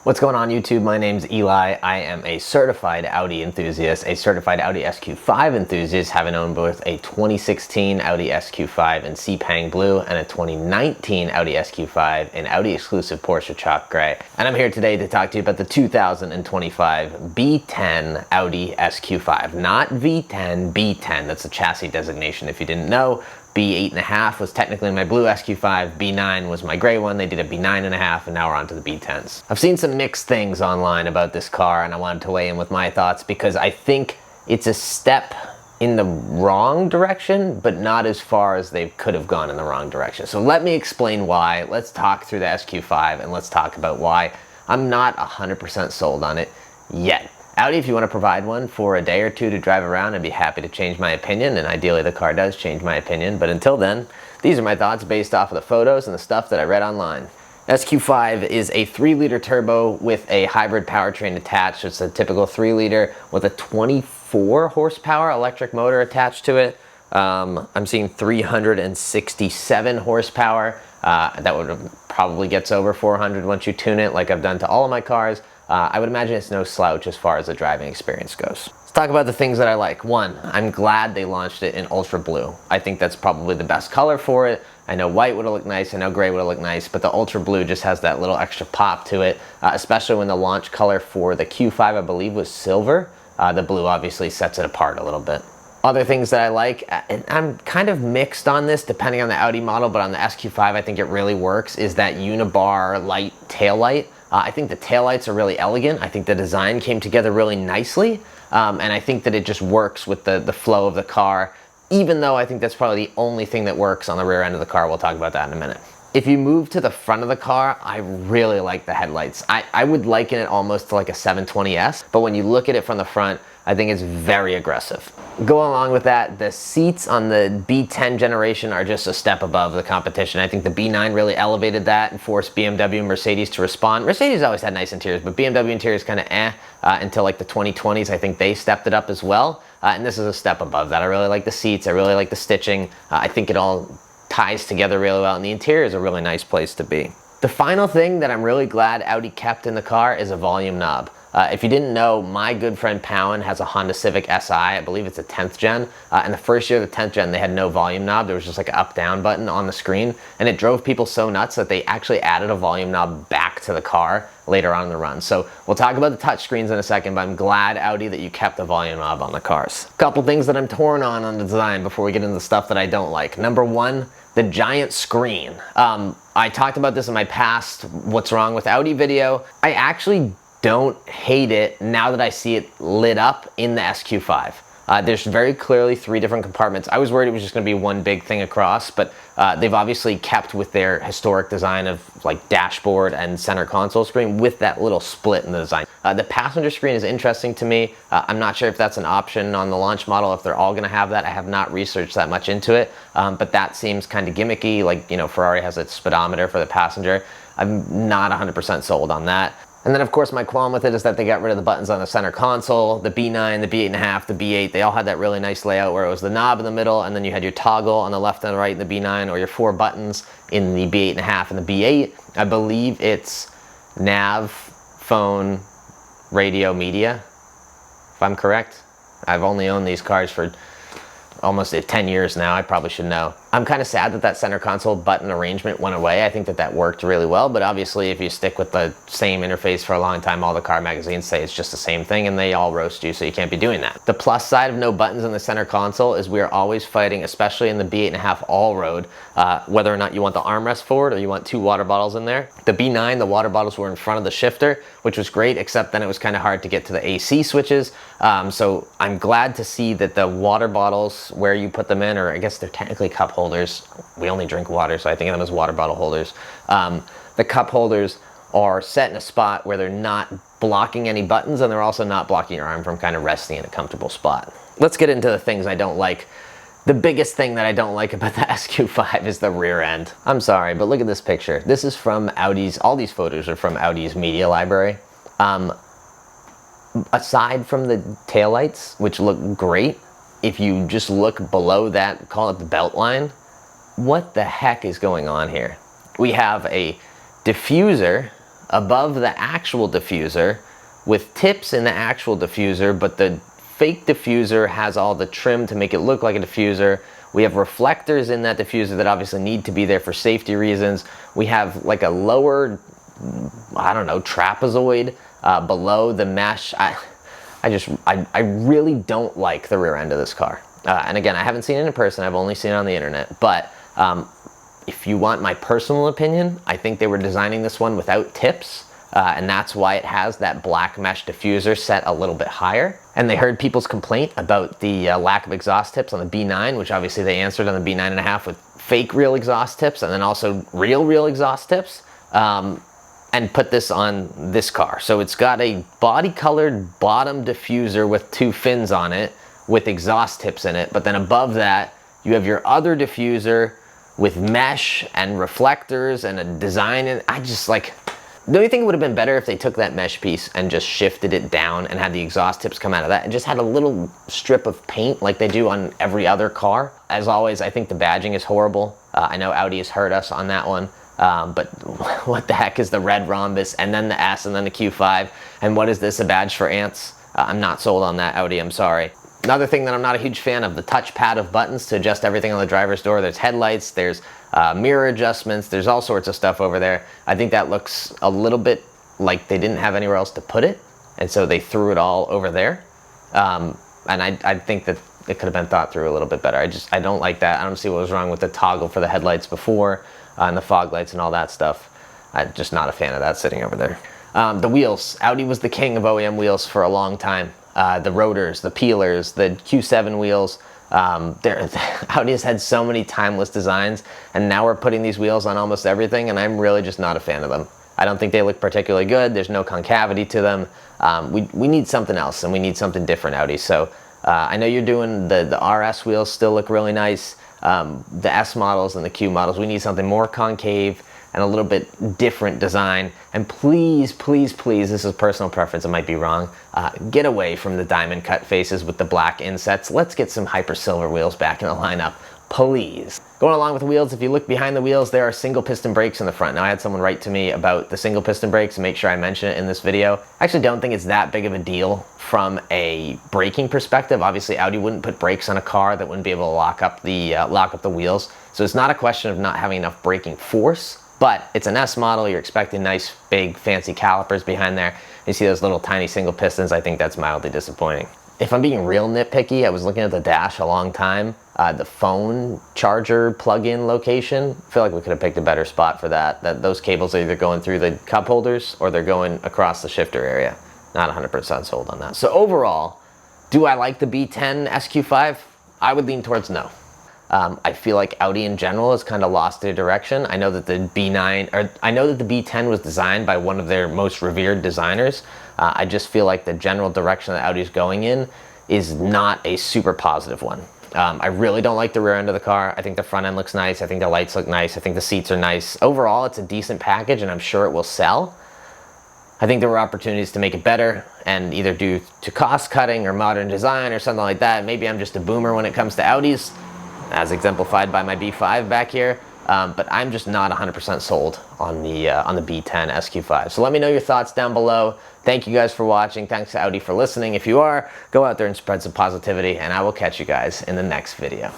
What's going on YouTube? My name's Eli. I am a certified Audi enthusiast, a certified Audi SQ5 enthusiast, having owned both a 2016 Audi SQ5 in Sea-Pang Blue and a 2019 Audi SQ5 in Audi exclusive Porsche Chalk Gray. And I'm here today to talk to you about the 2025 B10 Audi SQ5. Not V10, B10. That's a chassis designation if you didn't know. B8.5 was technically my blue SQ5, B9 was my gray one. They did a B9.5 and now we're on to the B10s. I've seen some mixed things online about this car and I wanted to weigh in with my thoughts because I think it's a step in the wrong direction, but not as far as they could have gone in the wrong direction. So let me explain why. Let's talk through the SQ5 and let's talk about why I'm not 100% sold on it yet. Audi, if you want to provide one for a day or two to drive around, I'd be happy to change my opinion, and ideally the car does change my opinion, but until then, these are my thoughts based off of the photos and the stuff that I read online. SQ5 is a 3-liter turbo with a hybrid powertrain attached. It's a typical 3-liter with a 24 horsepower electric motor attached to it. I'm seeing 367 horsepower. That would probably gets over 400 once you tune it like I've done to all of my cars. I would imagine it's no slouch as far as the driving experience goes. Let's talk about the things that I like. One, I'm glad they launched it in ultra blue. I think that's probably the best color for it. I know white would have looked nice, I know gray would have looked nice, but the ultra blue just has that little extra pop to it, especially when the launch color for the Q5, I believe, was silver. The blue obviously sets it apart a little bit. Other things that I like, and I'm kind of mixed on this depending on the Audi model, but on the SQ5 I think it really works, is that unibar light taillight. I think the taillights are really elegant. I think the design came together really nicely, and I think that it just works with the flow of the car, even though I think that's probably the only thing that works on the rear end of the car. We'll talk about that in a minute. If you move to the front of the car, I really like the headlights. I would liken it almost to like a 720S, but when you look at it from the front, I think it's very aggressive. Going along with that, the seats on the B10 generation are just a step above the competition. I think the B9 really elevated that and forced BMW and Mercedes to respond. Mercedes always had nice interiors, but BMW interiors kind of until like the 2020s. I think they stepped it up as well, and this is a step above that. I really like the seats, I really like the stitching. I think it all ties together really well, and the interior is a really nice place to be. The final thing that I'm really glad Audi kept in the car is a volume knob. If you didn't know, my good friend Powen has a Honda Civic Si, I believe it's a 10th gen, and the first year of the 10th gen they had no volume knob. There was just like an up-down button on the screen, and it drove people so nuts that they actually added a volume knob back to the car later on in the run. So we'll talk about the touch screens in a second, but I'm glad, Audi, that you kept the volume knob on the cars. A couple things that I'm torn on the design before we get into the stuff that I don't like. Number one, the giant screen. I talked about this in my past What's Wrong with Audi video. I actually don't hate it now that I see it lit up in the SQ5. There's very clearly 3 different compartments. I was worried it was just gonna be one big thing across, but they've obviously kept with their historic design of like dashboard and center console screen with that little split in the design. The passenger screen is interesting to me. I'm not sure if that's an option on the launch model, if they're all gonna have that. I have not researched that much into it, but that seems kind of gimmicky. Like, you know, Ferrari has a speedometer for the passenger. I'm not 100% sold on that. And then of course my qualm with it is that they got rid of the buttons on the center console. The B9, the B8.5, the B8, they all had that really nice layout where it was the knob in the middle and then you had your toggle on the left and the right in the B9, or your 4 buttons in the B8.5 and the B8. I believe it's nav, phone, radio, media, if I'm correct. I've only owned these cars for almost 10 years now. I probably should know. I'm kind of sad that that center console button arrangement went away. I think that that worked really well, but obviously if you stick with the same interface for a long time, all the car magazines say it's just the same thing and they all roast you, so you can't be doing that. The plus side of no buttons in the center console is we are always fighting, especially in the B8.5 all-road, whether or not you want the armrest forward or you want 2 water bottles in there. The B9, the water bottles were in front of the shifter, which was great, except then it was kind of hard to get to the AC switches. So I'm glad to see that the water bottles, where you put them in, or I guess they're technically cup holders. We only drink water, so I think of them as water bottle holders. The cup holders are set in a spot where they're not blocking any buttons and they're also not blocking your arm from kind of resting in a comfortable spot. Let's get into the things I don't like. The biggest thing that I don't like about the SQ5 is the rear end. I'm sorry, but look at this picture. This is from Audi's, all these photos are from Audi's media library. Aside from the taillights, which look great, if you just look below that, call it the belt line, what the heck is going on here? We have a diffuser above the actual diffuser with tips in the actual diffuser, but the fake diffuser has all the trim to make it look like a diffuser. We have reflectors in that diffuser that obviously need to be there for safety reasons. We have like a lower, I don't know, trapezoid below the mesh. I really don't like the rear end of this car. And again, I haven't seen it in person, I've only seen it on the internet, but if you want my personal opinion, I think they were designing this one without tips, and that's why it has that black mesh diffuser set a little bit higher. And they heard people's complaint about the lack of exhaust tips on the B9, which obviously they answered on the B9.5 with fake real exhaust tips, and then also real exhaust tips, and put this on this car. So it's got a body-colored bottom diffuser with 2 fins on it with exhaust tips in it, but then above that, you have your other diffuser with mesh and reflectors and a design, and I just like, the only thing would have been better if they took that mesh piece and just shifted it down and had the exhaust tips come out of that and just had a little strip of paint like they do on every other car. As always, I think the badging is horrible. I know Audi has hurt us on that one, but what the heck is the red rhombus and then the S and then the Q5, and what is this, a badge for ants? I'm not sold on that, Audi, I'm sorry. Another thing that I'm not a huge fan of, the touchpad of buttons to adjust everything on the driver's door. There's headlights, there's mirror adjustments, there's all sorts of stuff over there. I think that looks a little bit like they didn't have anywhere else to put it, and so they threw it all over there. And I think that it could have been thought through a little bit better. I don't like that. I don't see what was wrong with the toggle for the headlights before, and the fog lights and all that stuff. I'm just not a fan of that sitting over there. The wheels. Audi was the king of OEM wheels for a long time. The rotors, the peelers, the Q7 wheels. Audi has had so many timeless designs, and now we're putting these wheels on almost everything, and I'm really just not a fan of them. I don't think they look particularly good. There's no concavity to them. We need something else, and we need something different, Audi. So I know you're doing the RS wheels still look really nice. The S models and the Q models, we need something more concave and a little bit different design. And please, please, please, this is personal preference, it might be wrong, get away from the diamond cut faces with the black insets. Let's get some hyper silver wheels back in the lineup, please. Going along with the wheels, if you look behind the wheels, there are single piston brakes in the front. Now I had someone write to me about the single piston brakes and make sure I mention it in this video. I actually don't think it's that big of a deal from a braking perspective. Obviously Audi wouldn't put brakes on a car that wouldn't be able to lock up the wheels. So it's not a question of not having enough braking force. But it's an S model, you're expecting nice, big, fancy calipers behind there. You see those little tiny single pistons, I think that's mildly disappointing. If I'm being real nitpicky, I was looking at the dash a long time. The phone charger plug-in location, I feel like we could have picked a better spot for that. Those cables are either going through the cup holders or they're going across the shifter area. Not 100% sold on that. So overall, do I like the B10 SQ5? I would lean towards no. I feel like Audi in general has kind of lost their direction. I know that the B10 was designed by one of their most revered designers. I just feel like the general direction that Audi's going in is not a super positive one. I really don't like the rear end of the car. I think the front end looks nice. I think the lights look nice. I think the seats are nice. Overall, it's a decent package and I'm sure it will sell. I think there were opportunities to make it better, and either due to cost cutting or modern design or something like that. Maybe I'm just a boomer when it comes to Audis, as exemplified by my B5 back here, but I'm just not 100% sold on the B10 SQ5. So let me know your thoughts down below. Thank you guys for watching. Thanks to Audi for listening. If you are, go out there and spread some positivity, and I will catch you guys in the next video.